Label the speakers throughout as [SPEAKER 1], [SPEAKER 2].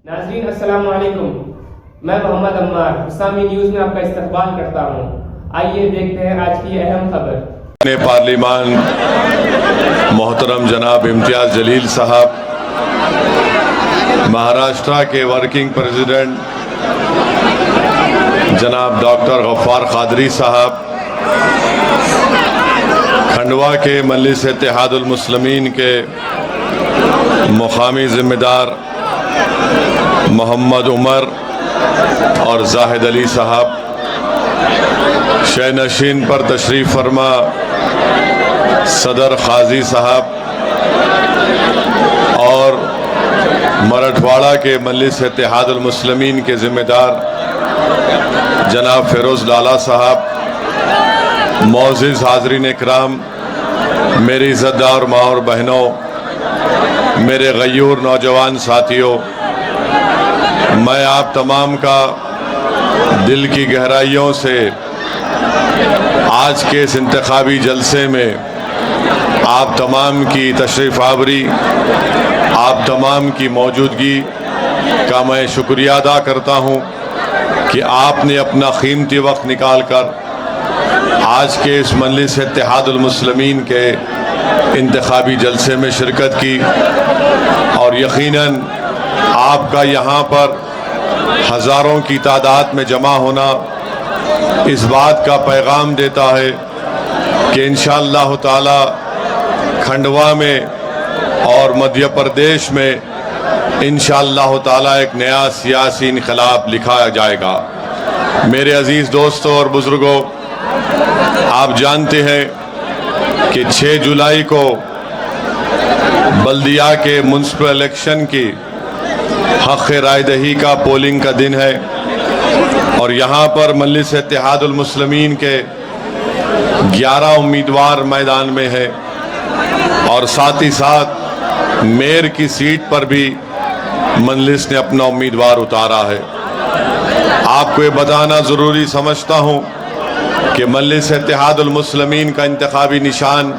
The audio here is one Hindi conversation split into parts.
[SPEAKER 1] नाज़रीन अस्सलाम वालेकुम, मैं मोहम्मद अम्मार इस्लामी न्यूज़ में आपका इस्तकबाल करता हूँ। आइए देखते हैं आज की अहम खबर।
[SPEAKER 2] पार्लिमान मोहतरम जनाब इम्तियाज़ जलील साहब, महाराष्ट्र के वर्किंग प्रेसिडेंट जनाब डॉक्टर गफ्फार कादरी साहब, खंडवा के मजलिस इत्तेहादुल मुस्लिमीन के मुकामी ज़िम्मेदार मोहम्मद उमर और जाहिद अली साहब, शहनशीन पर तशरीफ़ फरमा सदर काजी साहब और मराठवाड़ा के मजलिस इत्तेहादुल मुस्लिमीन के ज़िम्मेदार जनाब फ़िरोज़ लाला साहब, मोअज़्ज़िज़ हाज़रीन इकराम, मेरी इज़्ज़तदार माँ और बहनों, मेरे गयूर नौजवान साथियों, मैं आप तमाम का दिल की गहराइयों से आज के इस इंतखाबी जलसे में आप तमाम की तशरीफ़ आवरी, आप तमाम की मौजूदगी का मैं शुक्रिया अदा करता हूँ कि आपने अपना कीमती वक्त निकाल कर आज के इस मजलिस इत्तेहादुल मुस्लिमीन के इंतखाबी जलसे में शिरकत की। और यकीनन आपका यहाँ पर हज़ारों की तादाद में जमा होना इस बात का पैगाम देता है कि इंशाअल्लाह ताला खंडवा में और मध्य प्रदेश में इंशाअल्लाह ताला एक नया सियासी इनकलाब लिखा जाएगा। मेरे अजीज़ दोस्तों और बुज़ुर्गों, आप जानते हैं कि 6 जुलाई को बल्दिया के म्युनिसिपल इलेक्शन की हक़ रायदही का पोलिंग का दिन है और यहाँ पर मजलिस इत्तेहादुल मुस्लिमीन के 11 उम्मीदवार मैदान में है और साथ ही साथ मेयर की सीट पर भी मजलिस ने अपना उम्मीदवार उतारा है। आपको ये बताना ज़रूरी समझता हूँ कि मजलिस इत्तेहादुल मुस्लिमीन का इंतखाबी निशान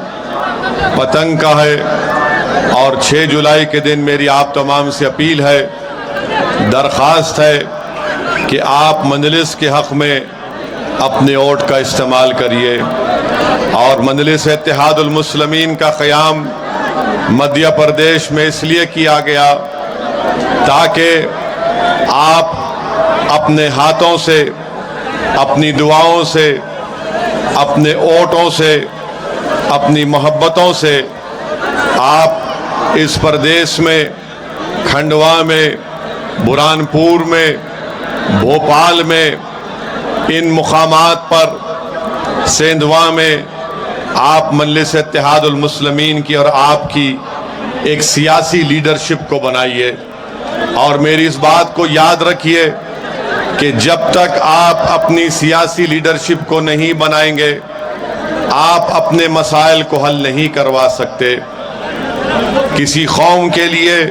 [SPEAKER 2] पतंग का है और 6 जुलाई के दिन मेरी आप तमाम से अपील है, दरख्वास्त है कि आप मजलिस के हक़ में अपने वोट का इस्तेमाल करिए। और मजलिस इत्तेहादुल मुस्लिमीन का क़याम मध्य प्रदेश में इसलिए किया गया ताकि आप अपने हाथों से, अपनी दुआओं से, अपने वोटों से, अपनी मोहब्बतों से आप इस प्रदेश में, खंडवा में, बुरहानपुर में, भोपाल में, इन मुकामात पर, सेंधवा में आप मजलिस इत्तेहादुल मुस्लिमीन की और आपकी एक सियासी लीडरशिप को बनाइए। और मेरी इस बात को याद रखिए कि जब तक आप अपनी सियासी लीडरशिप को नहीं बनाएंगे, आप अपने मसाइल को हल नहीं करवा सकते। किसी कौम के लिए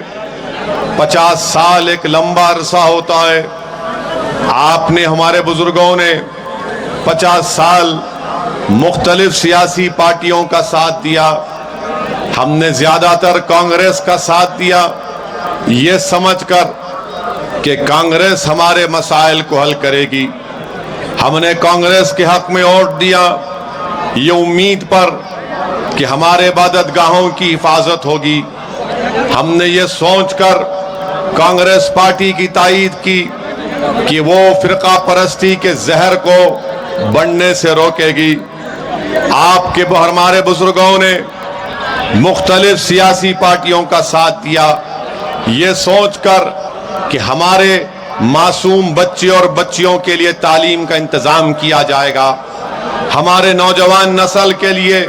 [SPEAKER 2] 50 साल एक लंबा अरसा होता है। आपने, हमारे बुजुर्गों ने 50 साल मुख्तलिफ सियासी पार्टियों का साथ दिया। हमने ज़्यादातर कांग्रेस का साथ दिया ये समझकर कि कांग्रेस हमारे मसाइल को हल करेगी। हमने कांग्रेस के हक़ में वोट दिया ये उम्मीद पर कि हमारे इबादतगाहों की हिफाजत होगी। हमने ये सोचकर कांग्रेस पार्टी की तायीद की कि वो फ़िरका परस्ती के जहर को बढ़ने से रोकेगी। आपके हमारे बुजुर्गों ने मुख्तलिफ सियासी पार्टियों का साथ दिया ये सोचकर कि हमारे मासूम बच्चे और बच्चियों के लिए तालीम का इंतज़ाम किया जाएगा, हमारे नौजवान नस्ल के लिए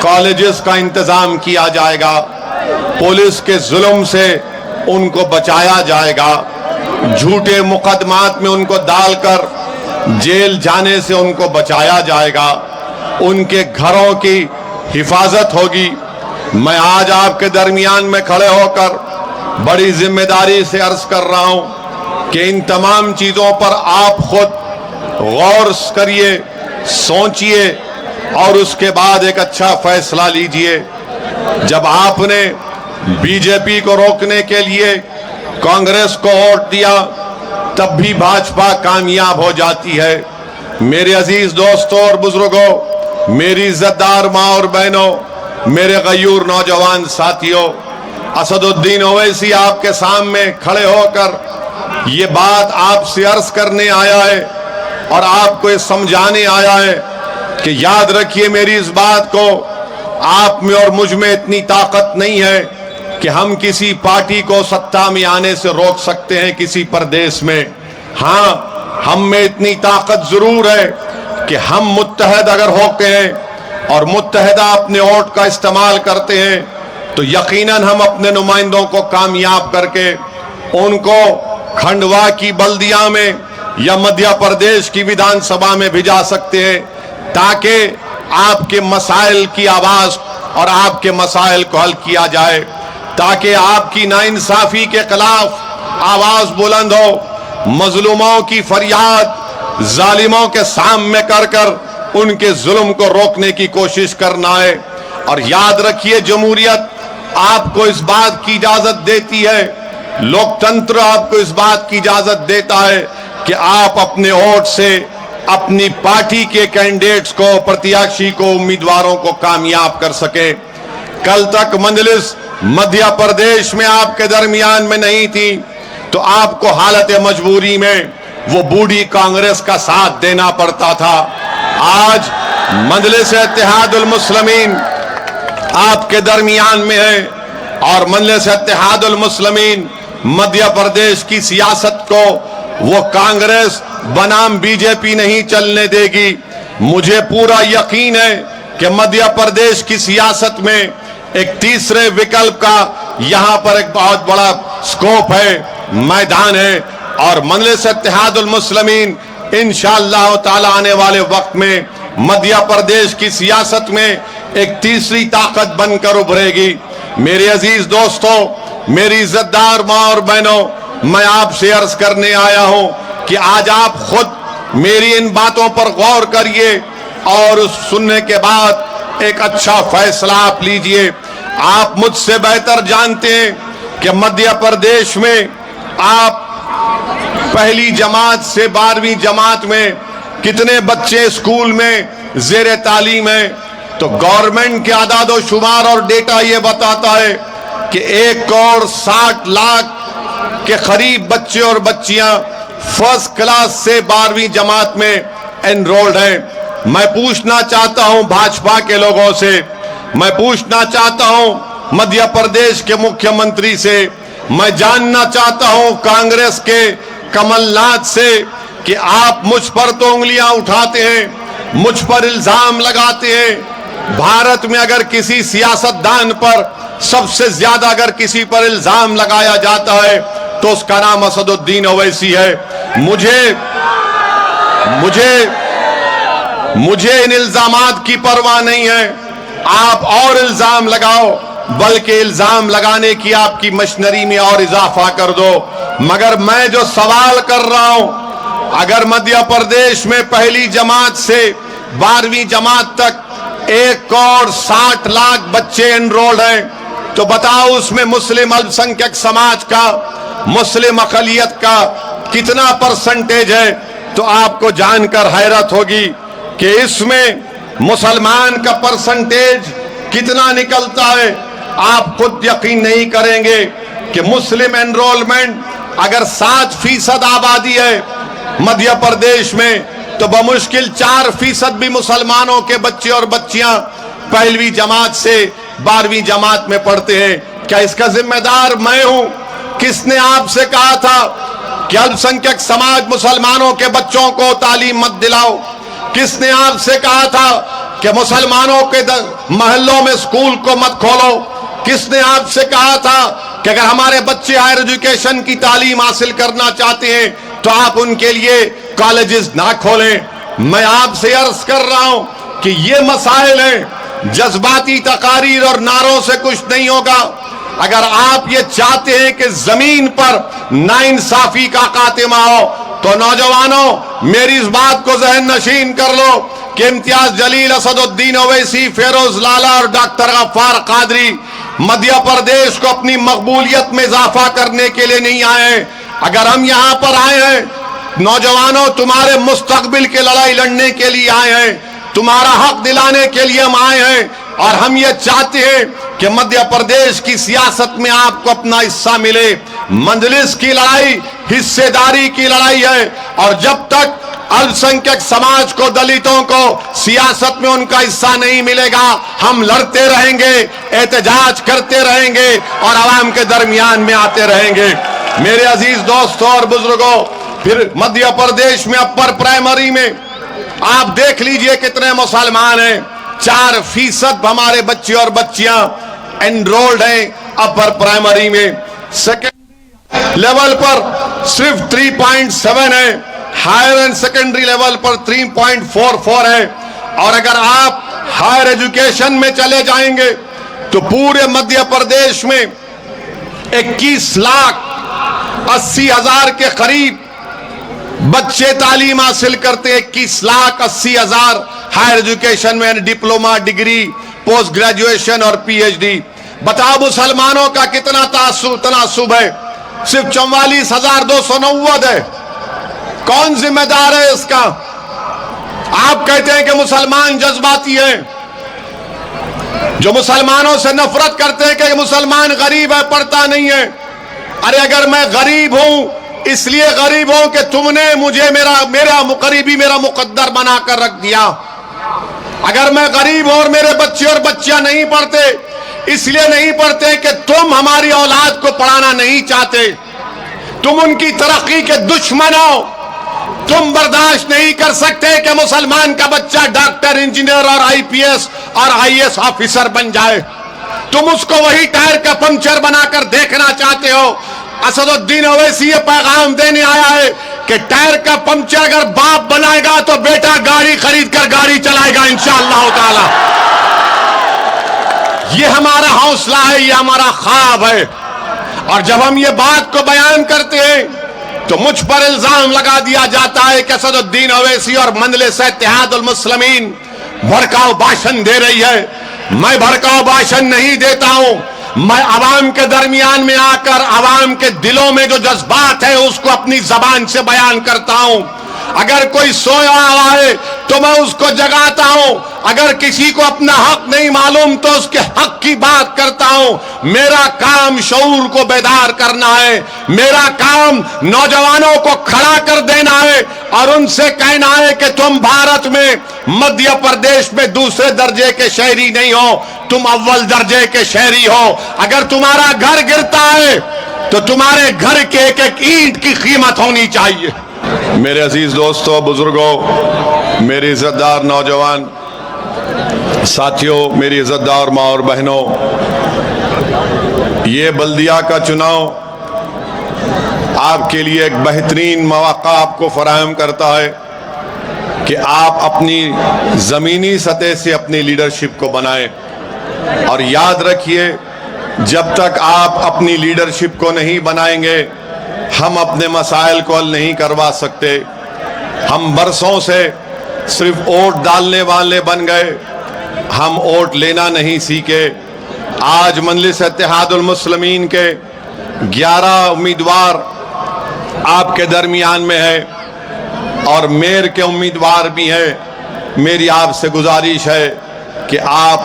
[SPEAKER 2] कॉलेजेस का इंतज़ाम किया जाएगा, पुलिस के जुल्म से उनको बचाया जाएगा, झूठे मुकदमात में उनको डालकर जेल जाने से उनको बचाया जाएगा, उनके घरों की हिफाजत होगी। मैं आज आपके दरमियान में खड़े होकर बड़ी जिम्मेदारी से अर्ज कर रहा हूं कि इन तमाम चीज़ों पर आप खुद गौर करिए, सोचिए और उसके बाद एक अच्छा फैसला लीजिए। जब आपने बीजेपी को रोकने के लिए कांग्रेस को वोट दिया, तब भी भाजपा कामयाब हो जाती है। मेरे अजीज दोस्तों और बुजुर्गों, मेरी इज्जतदार माँ और बहनों, मेरे गयूर नौजवान साथियों, असदुद्दीन ओवैसी आपके सामने खड़े होकर ये बात आपसे अर्ज करने आया है और आपको ये समझाने आया है कि याद रखिए मेरी इस बात को, आप में और मुझ में इतनी ताकत नहीं है कि हम किसी पार्टी को सत्ता में आने से रोक सकते हैं किसी प्रदेश में। हाँ, हम में इतनी ताकत जरूर है कि हम मुत्तहद अगर होते हैं और मुत्तहदा अपने वोट का इस्तेमाल करते हैं तो यकीनन हम अपने नुमाइंदों को कामयाब करके उनको खंडवा की बल्दिया में या मध्य प्रदेश की विधानसभा में भिजा सकते हैं, ताकि आपके मसाइल की आवाज और आपके मसाइल को हल किया जाए, ताकि आपकी नाइंसाफी के खिलाफ आवाज बुलंद हो, मजलूमों की फरियाद जालिमों के सामने कर कर उनके जुल्म को रोकने की कोशिश करना है। और याद रखिए, जमहूरियत आपको इस बात की इजाजत देती है, लोकतंत्र आपको इस बात की इजाजत देता है कि आप अपने वोट से अपनी पार्टी के कैंडिडेट्स को, प्रत्याशी को, उम्मीदवारों को कामयाब कर सके। कल तक मजलिस मध्य प्रदेश में आपके दरमियान में नहीं थी तो आपको हालत मजबूरी में वो बूढ़ी कांग्रेस का साथ देना पड़ता था। आज मजलिस इत्तेहादुल मुस्लिमीन आपके दरमियान में है और मजलिस इत्तेहादुल मुस्लिमीन मध्य प्रदेश की सियासत को वो कांग्रेस बनाम बीजेपी नहीं चलने देगी। मुझे पूरा यकीन है कि मध्य प्रदेश की सियासत में एक तीसरे विकल्प का यहां पर एक बहुत बड़ा स्कोप है, मैदान है, और मजलिस इत्तेहादुल मुस्लिमीन इंशाअल्लाह ताला आने वाले वक्त में मध्य प्रदेश की सियासत में एक तीसरी ताकत बनकर उभरेगी। मेरे अजीज दोस्तों, मेरी इज्जतदार माँ और बहनों, मैं आपसे अर्ज करने आया हूं कि आज आप खुद मेरी इन बातों पर गौर करिए और उस सुनने के बाद एक अच्छा फैसला आप लीजिए। आप मुझसे बेहतर जानते हैं कि मध्य प्रदेश में आप पहली जमात से 12वीं जमात में कितने बच्चे स्कूल में जेर तालीम है, तो गवर्नमेंट के आदादो शुमार और डेटा ये बताता है कि 1,60,00,000 के करीब बच्चे और बच्चियां फर्स्ट क्लास से 12वीं जमात में एनरोल्ड हैं। मैं पूछना चाहता हूं भाजपा के लोगों से, मैं पूछना चाहता हूं मध्य प्रदेश के मुख्यमंत्री से, मैं जानना चाहता हूं कांग्रेस के कमलनाथ से कि आप मुझ पर तो उंगलियां उठाते हैं, मुझ पर इल्जाम लगाते हैं। भारत में अगर किसी सियासतदान पर सबसे ज्यादा अगर किसी पर इल्जाम लगाया जाता है तो उसका नाम असदुद्दीन ओवैसी है। मुझे इन इल्जामात की परवाह नहीं है। आप और इल्जाम लगाओ, बल्कि इल्जाम लगाने की आपकी मशीनरी में और इजाफा कर दो, मगर मैं जो सवाल कर रहा हूं, अगर मध्य प्रदेश में पहली जमात से 12वीं जमात तक 1,60,00,000 बच्चे एनरोल्ड हैं, तो बताओ उसमें मुस्लिम अल्पसंख्यक समाज का, मुस्लिम अकलियत का कितना परसेंटेज है। तो आपको जानकर हैरत होगी कि इसमें मुसलमान का परसेंटेज कितना निकलता है। आप खुद यकीन नहीं करेंगे कि मुस्लिम एनरोलमेंट अगर 7% आबादी है मध्य प्रदेश में, तो बमुश्किल 4% भी मुसलमानों के बच्चे और बच्चियां पहलवी जमात से 12वीं जमात में पढ़ते हैं। क्या इसका जिम्मेदार मैं हूं? किसने आपसे कहा था कि अल्पसंख्यक समाज मुसलमानों के बच्चों को तालीम मत दिलाओ? किसने आपसे कहा था कि मुसलमानों के मोहल्लों में स्कूल को मत खोलो? किसने आपसे कहा था कि अगर हमारे बच्चे हायर एजुकेशन की तालीम हासिल करना चाहते हैं तो आप उनके लिए कॉलेजेस ना खोलें? मैं आपसे अर्ज कर रहा हूं कि ये मसाइल हैं, जज्बाती तकारीर और नारों से कुछ नहीं होगा। अगर आप ये चाहते हैं कि जमीन पर नाइंसाफी का खात्मा हो, तो नौजवानों मेरी इस बात को जहन नशीन कर लो कि इम्तियाज जलील, असदुद्दीन ओवैसी, फेरोज लाला और डॉक्टर गफ्फार कादरी मध्य प्रदेश को अपनी मकबूलियत में इजाफा करने के लिए नहीं आए हैं। अगर हम यहां पर आए हैं नौजवानों, तुम्हारे मुस्तकबिल की लड़ाई लड़ने के लिए आए हैं, तुम्हारा हक दिलाने के लिए हम आए हैं। और हम ये चाहते हैं कि मध्य प्रदेश की सियासत में आपको अपना हिस्सा मिले। मजलिस की लड़ाई हिस्सेदारी की लड़ाई है, और जब तक अल्पसंख्यक समाज को, दलितों को सियासत में उनका हिस्सा नहीं मिलेगा, हम लड़ते रहेंगे, एहतजाज करते रहेंगे और आवाम के दरमियान में आते रहेंगे। मेरे अजीज दोस्तों और बुजुर्गों, फिर मध्य प्रदेश में अपर प्राइमरी में आप देख लीजिए कितने मुसलमान हैं। 4% हमारे बच्चे और बच्चियां एनरोल्ड हैं अपर प्राइमरी में। सेकेंडरी लेवल पर सिर्फ 3.7 है, हायर एंड सेकेंडरी लेवल पर 3.44 है। और अगर आप हायर एजुकेशन में चले जाएंगे तो पूरे मध्य प्रदेश में 21,80,000 के करीब बच्चे तालीम हासिल करते। 21,80,000 हायर एजुकेशन में, डिप्लोमा, डिग्री, पोस्ट ग्रेजुएशन और पीएचडी। बताओ मुसलमानों का कितना तनासुब है? सिर्फ 44,290 है। कौन जिम्मेदार है इसका? आप कहते हैं कि मुसलमान जज्बाती हैं, जो मुसलमानों से नफरत करते हैं कि मुसलमान गरीब है, पढ़ता नहीं है। अरे अगर मैं गरीब हूं इसलिए गरीब हूं कि तुमने मुझे मेरा गरीबी मेरा मुकद्दर बनाकर रख दिया। अगर मैं गरीब हूं और मेरे बच्चे और बच्चियां नहीं पढ़ते, इसलिए नहीं पढ़ते कि तुम हमारी औलाद को पढ़ाना नहीं चाहते, तुम उनकी तरक्की के दुश्मन हो। तुम बर्दाश्त नहीं कर सकते कि मुसलमान का बच्चा डॉक्टर, इंजीनियर और आईपीएस और आईएएस ऑफिसर बन जाए। तुम उसको वही टायर का पंक्चर बनाकर देखना चाहते हो। असदुद्दीन ओवैसी ये पैगाम देने आया है कि टायर का पंक्चर अगर बाप बनाएगा तो बेटा गाड़ी खरीद कर गाड़ी चलाएगा इंशाअल्लाह ताला। ये हमारा हौसला है, ये हमारा ख्वाब है। और जब हम ये बात को बयान करते हैं तो मुझ पर इल्जाम लगा दिया जाता है कि असदुद्दीन ओवैसी और मजलिस इत्तेहादुल मुस्लिमीन भड़काऊ भाषण दे रही है। मैं भड़काऊ भाषण नहीं देता हूं, मैं आवाम के दरमियान में आकर आवाम के दिलों में जो जज्बात है उसको अपनी जबान से बयान करता हूं। अगर कोई सोया हुआ है तो मैं उसको जगाता हूं, अगर किसी को अपना हक नहीं मालूम तो उसके हक की बात करता हूं। मेरा काम शऊर को बेदार करना है, मेरा काम नौजवानों को खड़ा कर देना है और उनसे कहना है कि तुम भारत में मध्य प्रदेश में दूसरे दर्जे के शहरी नहीं हो, तुम अव्वल दर्जे के शहरी हो। अगर तुम्हारा घर गिरता है तो तुम्हारे घर के एक एक ईंट की कीमत होनी चाहिए। मेरे अजीज दोस्तों, बुजुर्गों, मेरे इज्जतदार नौजवान साथियों, मेरी इज्जतदार माँ और बहनों, ये बल्दिया का चुनाव आपके लिए एक बेहतरीन मौका आपको फराहम करता है कि आप अपनी ज़मीनी सतह से अपनी लीडरशिप को बनाएं। और याद रखिए, जब तक आप अपनी लीडरशिप को नहीं बनाएंगे हम अपने मसाइल को हल नहीं करवा सकते। हम बरसों से सिर्फ वोट डालने वाले बन गए, हम वोट लेना नहीं सीखे। आज मजलिस इत्तेहादुल मुस्लिमीन के 11 उम्मीदवार आपके दरमियान में है और मेयर के उम्मीदवार भी हैं। मेरी आपसे गुजारिश है कि आप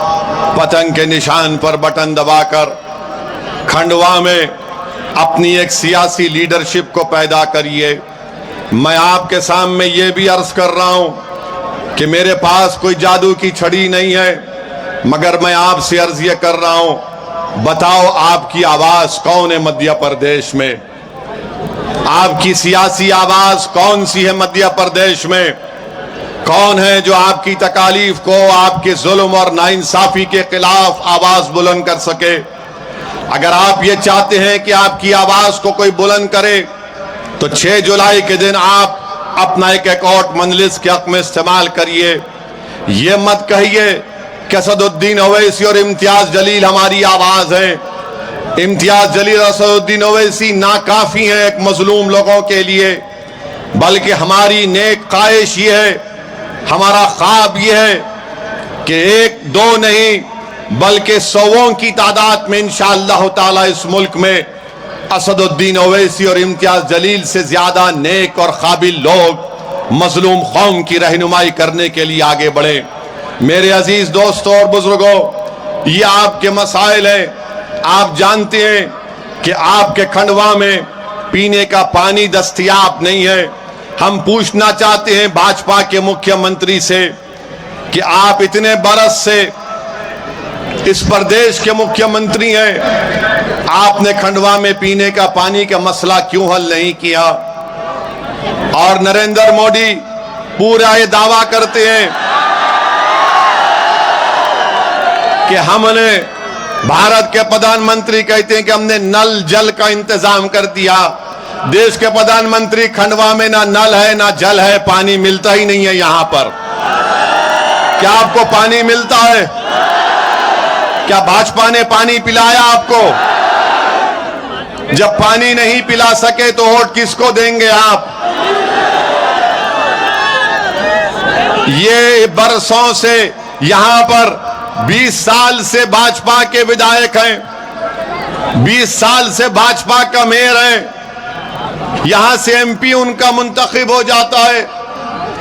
[SPEAKER 2] पतंग के निशान पर बटन दबाकर खंडवा में अपनी एक सियासी लीडरशिप को पैदा करिए। मैं आपके सामने ये भी अर्ज कर रहा हूं कि मेरे पास कोई जादू की छड़ी नहीं है, मगर मैं आपसे अर्ज ये कर रहा हूं, बताओ आपकी आवाज कौन है मध्य प्रदेश में? आपकी सियासी आवाज कौन सी है मध्य प्रदेश में? कौन है जो आपकी तकालीफ को, आपके जुल्म और नाइंसाफी के खिलाफ आवाज बुलंद कर सके? अगर आप ये चाहते हैं कि आपकी आवाज को कोई बुलंद करे तो 6 जुलाई के दिन आप अपना एक अकाउंट मजलिस के हक में इस्तेमाल करिए। ये मत कहिए कि असदुद्दीन ओवैसी और इम्तियाज जलील हमारी आवाज है। इम्तियाज जलील और असदुद्दीन ओवैसी नाकाफी हैं एक मजलूम लोगों के लिए, बल्कि हमारी नेक ख्वाहिश ये है, हमारा ख्वाब ये है कि 1 2 नहीं बल्कि सौों की तादाद में इंशाअल्लाह ताला इस मुल्क में असदुद्दीन ओवैसी और इम्तियाज जलील से ज्यादा नेक और काबिल लोग मजलूम कौम की रहनुमाई करने के लिए आगे बढ़े। मेरे अजीज दोस्तों और बुजुर्गों, ये आपके मसाइल हैं। आप जानते हैं कि आपके खंडवा में पीने का पानी दस्तयाब नहीं है। हम पूछना चाहते हैं भाजपा के मुख्यमंत्री से कि आप इतने बरस से इस प्रदेश के मुख्यमंत्री हैं, आपने खंडवा में पीने का पानी का मसला क्यों हल नहीं किया? और नरेंद्र मोदी पूरा ये दावा करते हैं कि हमने, भारत के प्रधानमंत्री कहते हैं कि हमने नल जल का इंतजाम कर दिया। देश के प्रधानमंत्री खंडवा में ना नल है ना जल है, पानी मिलता ही नहीं है। यहां पर क्या आपको पानी मिलता है? क्या भाजपा ने पानी पिलाया आपको? जब पानी नहीं पिला सके तो वोट किसको देंगे आप? ये बरसों से यहां पर 20 साल से भाजपा के विधायक हैं, 20 साल से भाजपा का मेयर है, यहां से एमपी उनका मुंतखब हो जाता है।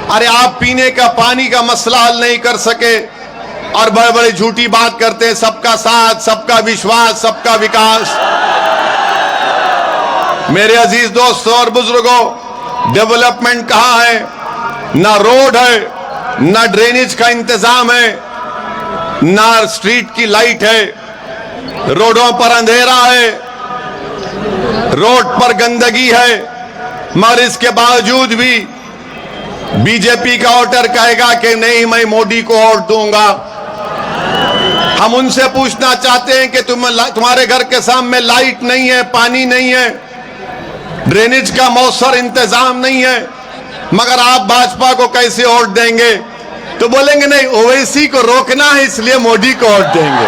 [SPEAKER 2] अरे आप पीने का पानी का मसला हल नहीं कर सके और बड़े बड़े झूठी बात करते हैं, सबका साथ, सबका विश्वास, सबका विकास। मेरे अजीज दोस्तों और बुजुर्गों, डेवलपमेंट कहां है? ना रोड है, ना ड्रेनेज का इंतजाम है, ना स्ट्रीट की लाइट है, रोडों पर अंधेरा है, रोड पर गंदगी है। मगर इसके बावजूद भी बीजेपी का वोटर कहेगा कि नहीं, मैं मोदी को वोट दूंगा। हम उनसे पूछना चाहते हैं कि तुम्हारे घर के सामने लाइट नहीं है, पानी नहीं है, ड्रेनेज का मौसर इंतजाम नहीं है, मगर आप भाजपा को कैसे वोट देंगे? तो बोलेंगे नहीं, ओवैसी को रोकना है इसलिए मोदी को वोट देंगे।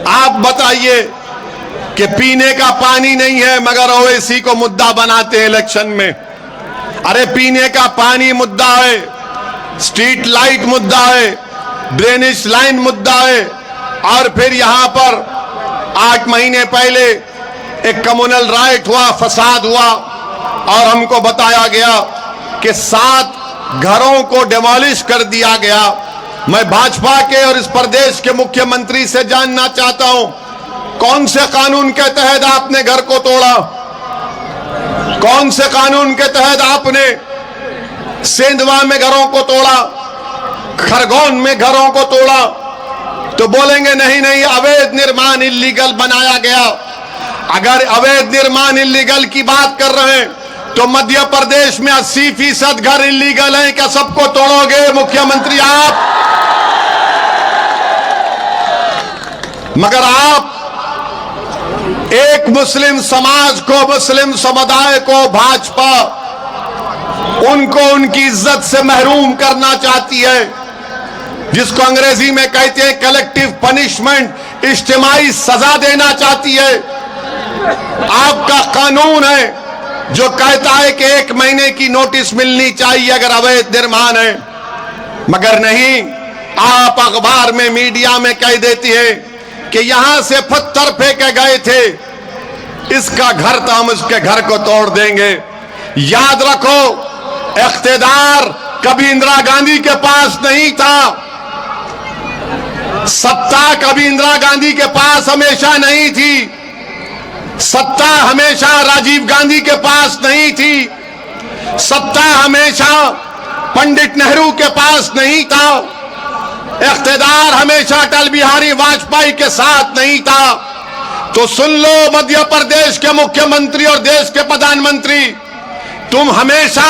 [SPEAKER 2] आप बताइए कि पीने का पानी नहीं है मगर ओवैसी को मुद्दा बनाते हैं इलेक्शन में। अरे पीने का पानी मुद्दा है, स्ट्रीट लाइट मुद्दा है, ड्रेनेज लाइन मुद्दा है। और फिर यहां पर 8 महीने पहले एक कम्युनल राइट हुआ, फसाद हुआ और हमको बताया गया कि 7 घरों को डिमोलिश कर दिया गया। मैं भाजपा के और इस प्रदेश के मुख्यमंत्री से जानना चाहता हूं, कौन से कानून के तहत आपने घर को तोड़ा? कौन से कानून के तहत आपने सेंधवा में घरों को तोड़ा, खरगोन में घरों को तोड़ा? तो बोलेंगे नहीं नहीं, अवैध निर्माण इल्लीगल बनाया गया। अगर अवैध निर्माण इल्लीगल की बात कर रहे हैं तो मध्य प्रदेश में 80% घर इल्लीगल हैं। क्या सबको तोड़ोगे मुख्यमंत्री आप? मगर आप एक मुस्लिम समाज को, मुस्लिम समुदाय को भाजपा उनको उनकी इज्जत से महरूम करना चाहती है, जिसको अंग्रेजी में कहते हैं कलेक्टिव पनिशमेंट, इज्तिमाई सजा देना चाहती है। आपका कानून है जो कहता है कि 1 महीने की नोटिस मिलनी चाहिए अगर अवैध निर्माण है, मगर नहीं, आप अखबार में, मीडिया में कह देती है कि यहां से पत्थर फेंके गए थे, इसका घर था, हम उसके घर को तोड़ देंगे। याद रखो, इख्तिदार कभी इंदिरा गांधी के पास नहीं था, सत्ता कभी इंदिरा गांधी के पास हमेशा नहीं थी, सत्ता हमेशा राजीव गांधी के पास नहीं थी, सत्ता हमेशा पंडित नेहरू के पास नहीं था, इख्तिदार हमेशा अटल बिहारी वाजपेयी के साथ नहीं था। तो सुन लो मध्य प्रदेश के मुख्यमंत्री और देश के प्रधानमंत्री, तुम हमेशा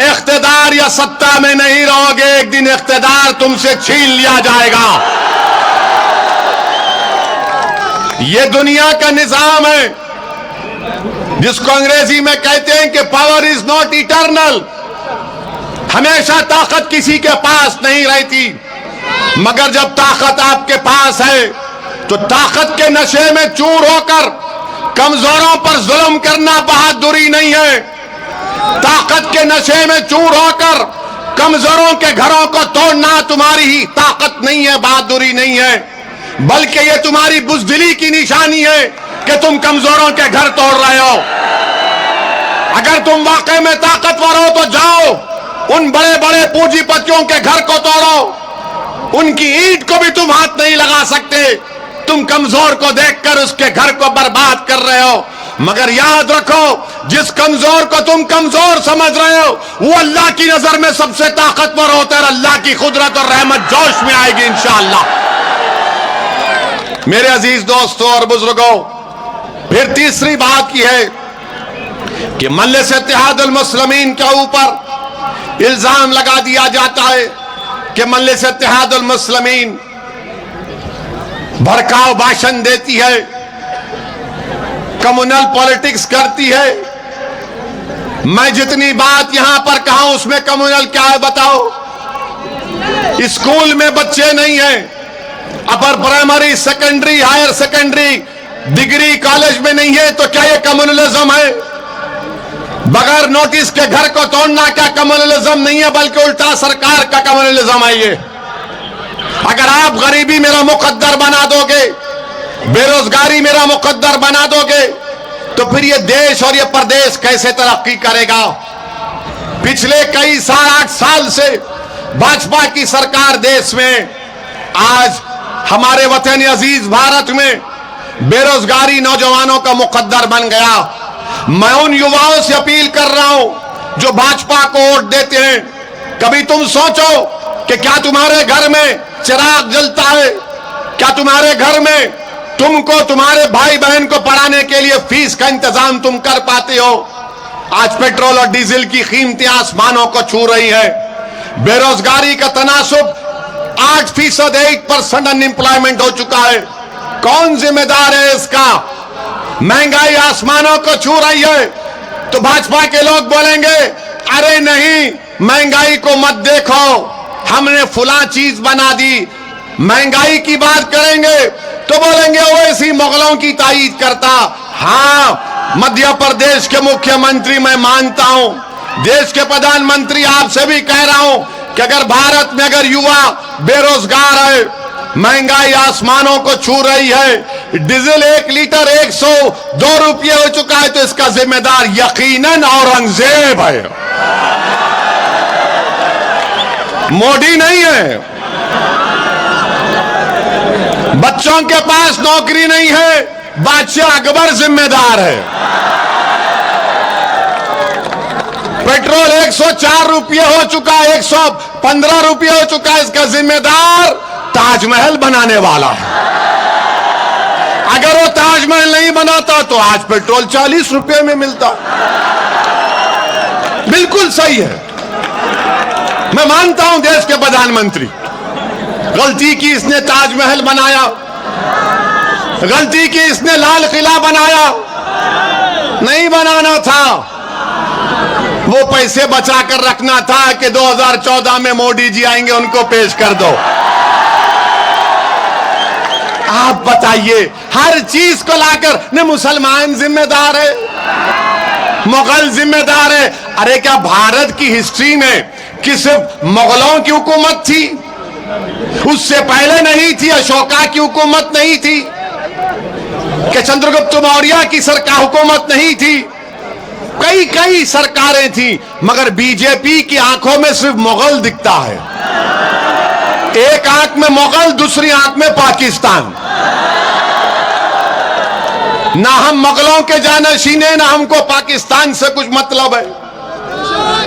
[SPEAKER 2] इख्तिदार या सत्ता में नहीं रहोगे, एक दिन इख्तिदार तुमसे छीन लिया जाएगा। ये दुनिया का निजाम है जिसको अंग्रेजी में कहते हैं कि पावर इज नॉट इटर्नल। हमेशा ताकत किसी के पास नहीं रहती, मगर जब ताकत आपके पास है तो ताकत के नशे में चूर होकर कमजोरों पर जुल्म करना बहादुरी नहीं है। ताकत के नशे में चूर होकर कमजोरों के घरों को तोड़ना तुम्हारी ही ताकत नहीं है, बहादुरी नहीं है, बल्कि यह तुम्हारी बुज़दिली की निशानी है कि तुम कमजोरों के घर तोड़ रहे हो। अगर तुम वाकई में ताकतवर हो तो जाओ उन बड़े बड़े पूंजीपतियों के घर को तोड़ो। उनकी ईंट को भी तुम हाथ नहीं लगा सकते। तुम कमजोर को देखकर उसके घर को बर्बाद कर रहे हो। मगर याद रखो, जिस कमजोर को तुम कमजोर समझ रहे हो वो अल्लाह की नजर में सबसे ताकतवर होता है। अल्लाह की कुदरत और रहमत जोश में आएगी इंशाअल्लाह। मेरे अजीज दोस्तों और बुजुर्गों, फिर तीसरी बात की है कि मजलिस इत्तेहादुल मुस्लिमीन के ऊपर इल्जाम लगा दिया जाता है कि मजलिस इत्तेहादुल मुस्लिमीन भड़काऊ भाषण देती है, कम्युनल पॉलिटिक्स करती है। मैं जितनी बात यहां पर कहा उसमें कम्युनल क्या है बताओ? स्कूल में बच्चे नहीं हैं, upper primary, secondary, higher secondary, degree college में नहीं है, तो क्या यह कम्युनलिज्म है? बगैर नोटिस के घर को तोड़ना क्या कम्युनलिज्म नहीं है, बल्कि उल्टा सरकार का कम्युनलिज्म है ये। अगर आप गरीबी मेरा मुकद्दर बना दोगे, बेरोजगारी मेरा मुकद्दर बना दोगे, तो फिर ये देश और ये प्रदेश कैसे तरक्की करेगा? पिछले कई 8 साल से भाजपा की सरकार देश में, आज हमारे वतन अजीज भारत में बेरोजगारी नौजवानों का मुकद्दर बन गया। मैं उन युवाओं से अपील कर रहा हूं जो भाजपा को वोट देते हैं, कभी तुम सोचो कि क्या तुम्हारे घर में चिराग जलता है? क्या तुम्हारे घर में तुमको तुम्हारे भाई बहन को पढ़ाने के लिए फीस का इंतजाम तुम कर पाते हो? आज पेट्रोल और डीजल की कीमतें आसमानों को छू रही है। बेरोजगारी का तनासुब 8%, 8% अनएम्प्लॉयमेंट हो चुका है। कौन जिम्मेदार है इसका? महंगाई आसमानों को छू रही है। तो भाजपा के लोग बोलेंगे, अरे नहीं, महंगाई को मत देखो, हमने फुला चीज बना दी। महंगाई की बात करेंगे तो बोलेंगे ओवैसी मुगलों की तायीद करता। हां, मध्य प्रदेश के मुख्यमंत्री मैं मानता हूं, देश के प्रधानमंत्री आपसे भी कह रहा हूं कि अगर भारत में अगर युवा बेरोजगार है, महंगाई आसमानों को छू रही है, डीजल 1 लीटर 102 रुपये हो चुका है, तो इसका जिम्मेदार यकीनन औरंगजेब है, मोदी नहीं है। बच्चों के पास नौकरी नहीं है, बादशाह अकबर जिम्मेदार है। पेट्रोल 104 रुपये हो चुका है, 115 रुपये हो चुका है, इसका जिम्मेदार ताजमहल बनाने वाला है। अगर वो ताजमहल नहीं बनाता तो आज पेट्रोल 40 रुपये में मिलता। बिल्कुल सही है, मैं मानता हूं देश के प्रधानमंत्री, गलती की इसने ताजमहल बनाया, गलती की इसने लाल किला बनाया, नहीं बनाना था। वो पैसे बचा कर रखना था कि 2014 में मोदी जी आएंगे, उनको पेश कर दो। आप बताइए, हर चीज को लाकर न मुसलमान जिम्मेदार है, मुगल जिम्मेदार है। अरे क्या भारत की हिस्ट्री में कि सिर्फ मुगलों की हुकूमत थी? उससे पहले नहीं थी? अशोका की हुकूमत नहीं थी? कि चंद्रगुप्त मौर्य की सरकार हुकूमत नहीं थी? कई कई सरकारें थी, मगर बीजेपी की आंखों में सिर्फ मुगल दिखता है। एक आंख में मुगल, दूसरी आंख में पाकिस्तान। ना हम मुगलों के जानशीने, ना हमको पाकिस्तान से कुछ मतलब है,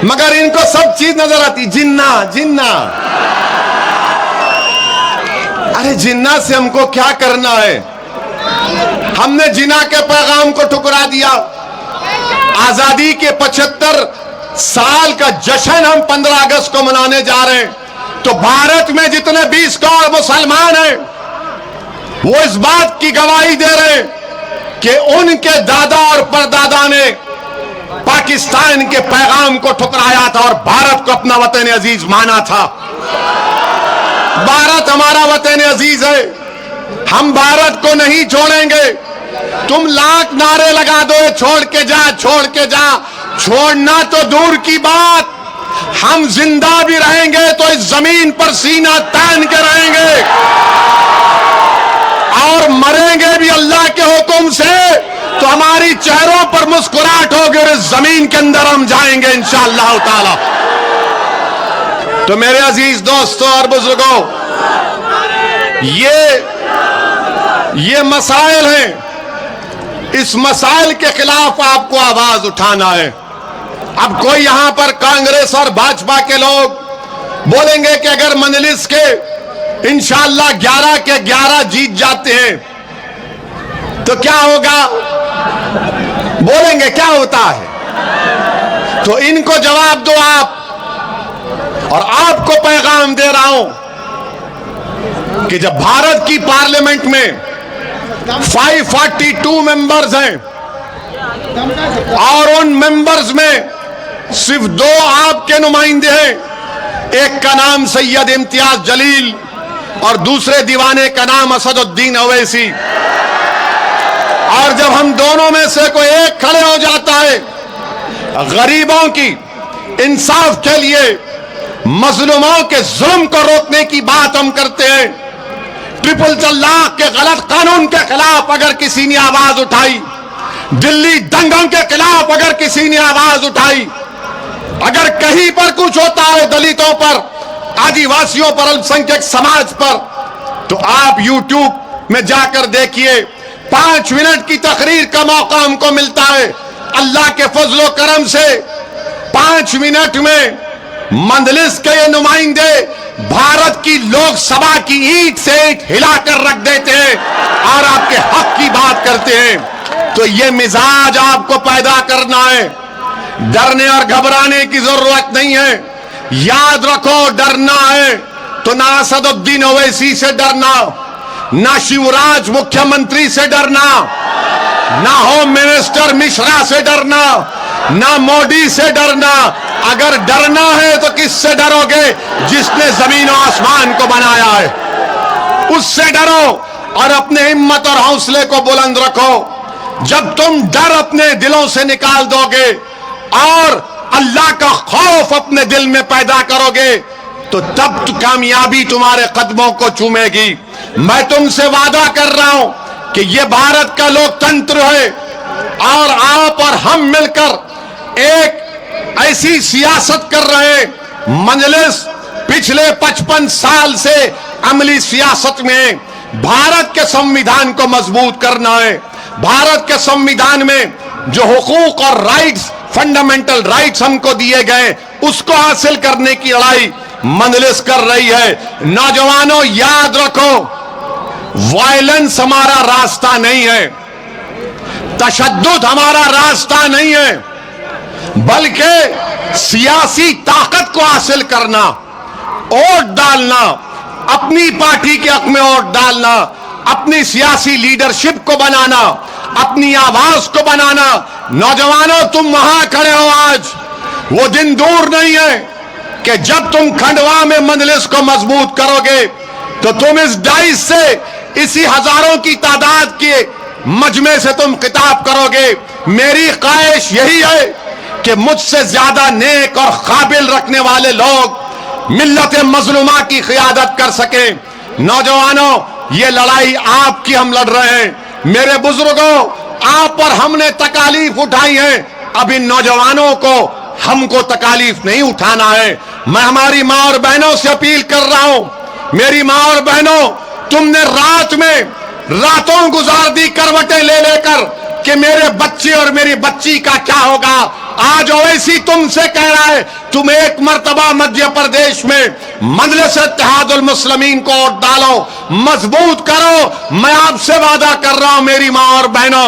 [SPEAKER 2] मगर इनको सब चीज नजर आती। जिन्ना जिन्ना, अरे जिन्ना से हमको क्या करना है? हमने जिन्ना के पैगाम को ठुकरा दिया। आजादी के 75 साल का जश्न हम 15 अगस्त को मनाने जा रहे हैं, तो भारत में जितने 20 करोड़ मुसलमान हैं वो इस बात की गवाही दे रहे हैं कि उनके दादा और परदादा ने पाकिस्तान के पैगाम को ठुकराया था और भारत को अपना वतन अजीज माना था। भारत हमारा वतन अजीज है, हम भारत को नहीं छोड़ेंगे। तुम लाख नारे लगा दो, छोड़ के जा, छोड़ के जा। छोड़ना तो दूर की बात, हम जिंदा भी रहेंगे तो इस जमीन पर सीना तान के रहेंगे और मरेंगे भी अल्लाह के हुक्म से तो हमारी चेहरों पर मुस्कुराहट होगी और इस जमीन के अंदर हम जाएंगे इंशाअल्लाह ताला। तो मेरे अजीज दोस्तों और बुजुर्गों, ये मसाइल हैं, इस मसाइल के खिलाफ आपको आवाज उठाना है। अब कोई यहां पर कांग्रेस और भाजपा के लोग बोलेंगे कि अगर मजलिस के इंशाअल्लाह 11 के 11 जीत जाते हैं तो क्या होगा, बोलेंगे क्या होता है। तो इनको जवाब दो आप, और आपको पैगाम दे रहा हूं कि जब भारत की पार्लियामेंट में 542 मेंबर्स हैं और उन मेंबर्स में सिर्फ 2 आपके नुमाइंदे हैं, एक का नाम सैयद इम्तियाज जलील और दूसरे दीवाने का नाम असदुद्दीन ओवैसी, और जब हम दोनों में से कोई एक खड़े हो जाता है गरीबों की इंसाफ के लिए, मजलूमों के जुल्म को रोकने की बात हम करते हैं, ट्रिपल तलाक के गलत कानून के खिलाफ अगर किसी ने आवाज उठाई, दिल्ली दंगों के खिलाफ अगर किसी ने आवाज उठाई, अगर कहीं पर कुछ होता है दलितों पर, आदिवासियों पर, अल्पसंख्यक समाज पर, तो आप YouTube में जाकर देखिए, 5 मिनट की तकरीर का मौका हमको मिलता है। अल्लाह के फजलो करम से 5 मिनट में मजलिस के ये नुमाइंदे भारत की लोकसभा की ईंट से ईंट हिलाकर रख देते हैं और आपके हक की बात करते हैं। तो ये मिजाज आपको पैदा करना है, डरने और घबराने की जरूरत नहीं है। याद रखो, डरना है तो ना असदुद्दीन ओवैसी से डरना, ना शिवराज मुख्यमंत्री से डरना, ना होम मिनिस्टर मिश्रा से डरना, ना मोदी से डरना। अगर डरना है तो किससे डरोगे? जिसने जमीन और आसमान को बनाया है, उससे डरो और अपने हिम्मत और हौसले को बुलंद रखो। जब तुम डर अपने दिलों से निकाल दोगे और अल्लाह का खौफ अपने दिल में पैदा करोगे तो तब कामयाबी तुम्हारे कदमों को चूमेगी। मैं तुमसे वादा कर रहा हूं कि यह भारत का लोकतंत्र है और आप और हम मिलकर एक ऐसी सियासत कर रहे हैं। मजलिस पिछले 55 साल से अमली सियासत में भारत के संविधान को मजबूत करना है। भारत के संविधान में जो हुकूक और राइट्स, फंडामेंटल राइट्स हमको दिए गए, उसको हासिल करने की लड़ाई मजलिस कर रही है। नौजवानों, याद रखो, वायलेंस हमारा रास्ता नहीं है, तशद्दुद हमारा रास्ता नहीं है, बल्कि सियासी ताकत को हासिल करना, वोट डालना, अपनी पार्टी के हक में वोट डालना, अपनी सियासी लीडरशिप को बनाना, अपनी आवाज को बनाना। नौजवानों, तुम वहां खड़े हो, आज वो दिन दूर नहीं है कि जब तुम खंडवा में मजलिस को मजबूत करोगे तो तुम इस डाइस से, इसी हजारों की तादाद के मजमे से तुम खिताब करोगे। मेरी ख्वाहिश यही है कि मुझसे ज्यादा नेक और काबिल रखने वाले लोग मिल्लत मजलूमा की क़ियादत कर सके। नौजवानों, ये लड़ाई आपकी हम लड़ रहे हैं। मेरे बुजुर्गों, आप और हमने तकालीफ उठाई है, अब इन नौजवानों को हमको तकालीफ नहीं उठाना है। मैं हमारी मां और बहनों से अपील कर रहा हूं, मेरी मां और बहनों, तुमने रात में रातों गुजार दी करवटें ले लेकर कि मेरे बच्चे और मेरी बच्ची का क्या होगा। आज ओवैसी तुमसे कह रहा है, तुम एक मर्तबा मध्य प्रदेश में मजलिस इत्तेहादुल मुस्लिमीन को वोट डालो, मजबूत करो। मैं आपसे वादा कर रहा हूं मेरी मां और बहनों,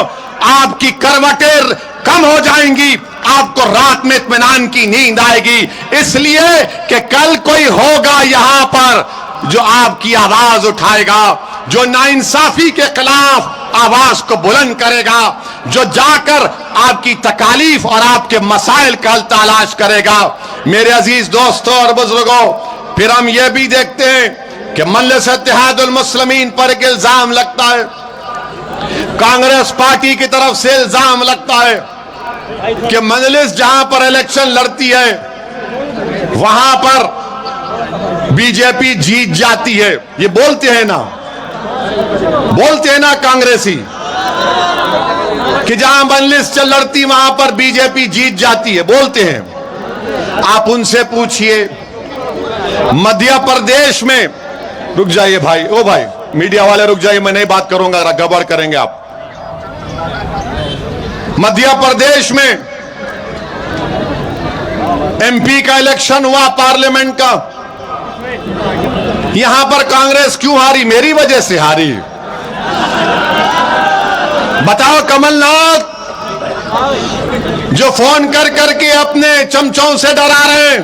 [SPEAKER 2] आपकी करवटें कम हो जाएंगी, आपको रात में इत्मीनान की नींद आएगी, इसलिए कि कल कोई होगा यहां पर जो आपकी आवाज उठाएगा, जो नाइंसाफी के खिलाफ आवाज को बुलंद करेगा, जो जाकर आपकी तकालीफ और आपके मसाइल का हल तलाश करेगा। मेरे अजीज दोस्तों और बुजुर्गों, फिर हम ये भी देखते हैं कि मजलिस इत्तेहादुल मुस्लिमीन पर एक इल्जाम लगता है, कांग्रेस पार्टी की तरफ से इल्जाम लगता है कि मजलिस जहां पर इलेक्शन लड़ती है वहां पर बीजेपी जीत जाती है। ये बोलते हैं ना कांग्रेसी कि जहां मजलिस चल लड़ती वहां पर बीजेपी जीत जाती है, बोलते हैं। आप उनसे पूछिए मध्य प्रदेश में, रुक जाइए भाई, ओ भाई मीडिया वाले रुक जाइए, मैं नहीं बात करूंगा, गड़बड़ करेंगे आप। मध्य प्रदेश में एमपी का इलेक्शन हुआ, पार्लियामेंट का। यहां पर कांग्रेस क्यों हारी? मेरी वजह से हारी। बताओ कमलनाथ जो फोन कर करके अपने चमचों से डरा रहे हैं,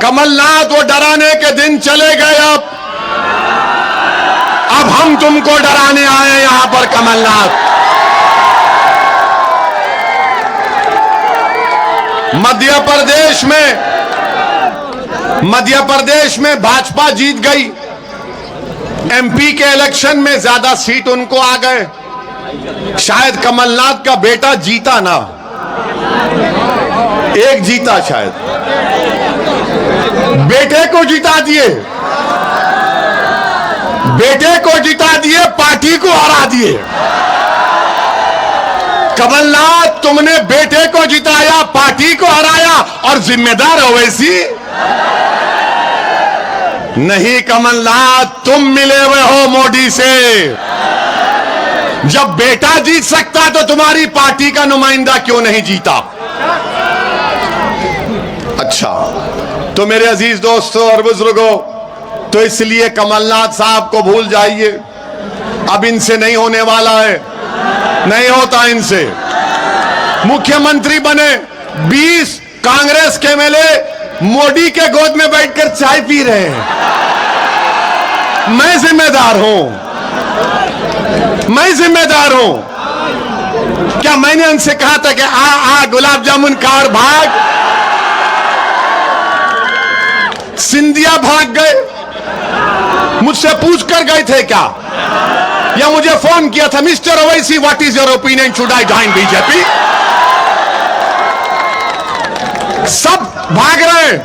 [SPEAKER 2] कमलनाथ वो डराने के दिन चले गए। अब हम तुमको डराने आए यहां पर कमलनाथ। मध्य प्रदेश में भाजपा जीत गई। एमपी के इलेक्शन में ज्यादा सीट उनको आ गए। शायद कमलनाथ का बेटा जीता ना, एक जीता शायद, बेटे को जिता दिए, पार्टी को हरा दिए। कमलनाथ तुमने बेटे को जिताया, पार्टी को हराया और जिम्मेदार ओवैसी नहीं। कमलनाथ तुम मिले हुए हो मोदी से। जब बेटा जीत सकता तो तुम्हारी पार्टी का नुमाइंदा क्यों नहीं जीता? अच्छा, तो मेरे अजीज दोस्तों और बुजुर्गों, तो इसलिए कमलनाथ साहब को भूल जाइए, अब इनसे नहीं होने वाला है, नहीं होता इनसे। मुख्यमंत्री बने 20 कांग्रेस के एमएलए मोदी के गोद में बैठकर चाय पी रहे हैं। मैं जिम्मेदार हूं। क्या मैंने उनसे कहा था कि आ गुलाब जामुन खा और भाग? सिंधिया भाग गए? मुझसे पूछ कर गए थे क्या? या मुझे फोन किया था, mister Owaisi what is your opinion, should I join BJP? सब भाग रहे हैं।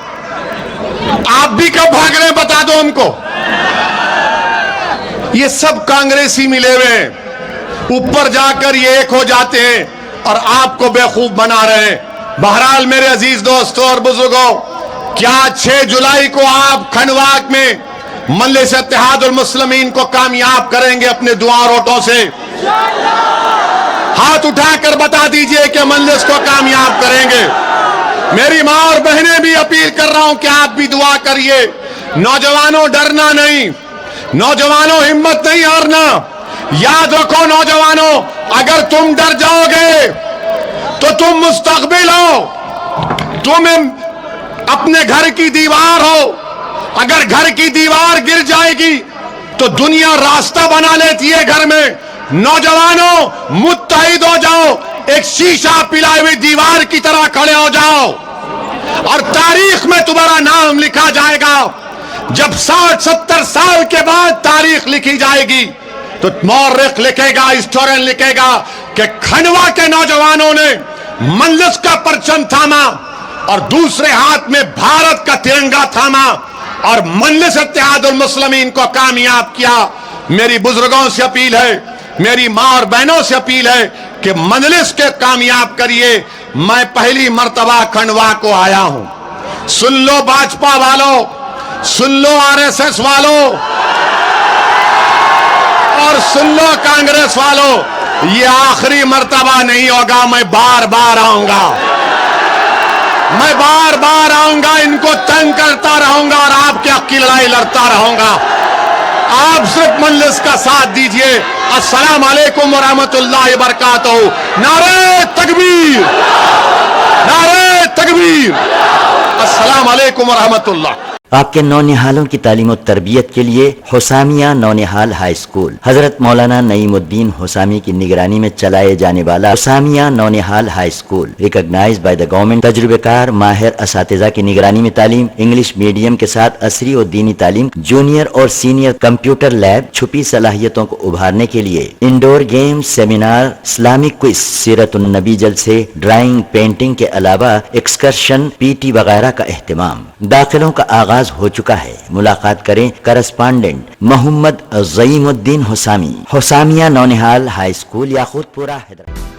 [SPEAKER 2] आप भी कब भाग रहे हैं बता दो हमको। ये सब कांग्रेसी मिले हुए हैं, ऊपर जाकर ये एक हो जाते हैं और आपको बेवकूफ बना रहे हैं। बहरहाल मेरे अजीज दोस्तों और बुजुर्गों, क्या 6 जुलाई को आप खंडवा में मजलिस इत्तेहादुल मुस्लिमीन को कामयाब करेंगे अपने दुआ वोटों से? हाथ उठाकर बता दीजिए कि मजलिस को कामयाब करेंगे। मेरी मां और बहनें भी अपील कर रहा हूं कि आप भी दुआ करिए। नौजवानों डरना नहीं, नौजवानों हिम्मत नहीं हारना। याद रखो नौजवानों, अगर तुम डर जाओगे तो तुम मुस्तकबिल हो, तुम अपने घर की दीवार हो। अगर घर की दीवार गिर जाएगी तो दुनिया रास्ता बना लेती है घर में। नौजवानों मुत्तहिद हो जाओ, एक शीशा पिलाई हुई दीवार की तरह खड़े हो जाओ और तारीख में तुम्हारा नाम लिखा जाएगा। जब 60-70 साल के बाद तारीख लिखी जाएगी तो मौर्रिख लिखेगा, हिस्टोरियन लिखेगा कि खंडवा के नौजवानों ने मजलिस का परचम थामा और दूसरे हाथ में भारत का तिरंगा थामा और मजलिस इत्तेहादुल मुस्लिमीन को कामयाब किया। मेरी बुजुर्गों से अपील है, मेरी मां और बहनों से अपील है कि मजलिस के कामयाब करिए। मैं पहली मर्तबा खंडवा को आया हूं। सुन लो भाजपा वालों, सुन लो आरएसएस वालों और सुन लो कांग्रेस वालों, ये आखिरी मर्तबा नहीं होगा। मैं बार बार आऊंगा, मैं बार बार आऊंगा, इनको तंग करता रहूंगा और आपके हक की लड़ाई लड़ता रहूंगा। आप सिर्फ मजलिस का साथ दीजिए। अस्सलाम वालेकुम व रहमतुल्लाहि व बरकातहू। नारे तकबीर, नारे तकबीर। अस्सलाम वालेकुम व रहमतुल्लाह।
[SPEAKER 3] आपके नौनिहालों की तालीम और तरबियत के लिए हुसामिया नौनिहाल हाई स्कूल हजरत मौलाना नईमुद्दीन हुसामी की निगरानी में चलाए जाने वाला Husamia Naunihal high school recognized by the government, तजुर्बेकार माहिर असातिज़ा की निगरानी में तालीम, इंग्लिश मीडियम के साथ असरी और दीनी तालीम, जूनियर और सीनियर कंप्यूटर लैब, छुपी सलाहियतों को उभारने के लिए indoor game, seminar, Islamic quiz, सीरतुन नबी जलसे, ड्राइंग, पेंटिंग के अलावा एक्सकर्शन, पीटी वगैरह का एहतमाम। दाखिलों का आगाज हो चुका है। मुलाकात करें correspondent Mohammed Zaimuddin Husami, Husamia Naunihal high school, Yakutpura, Hyderabad.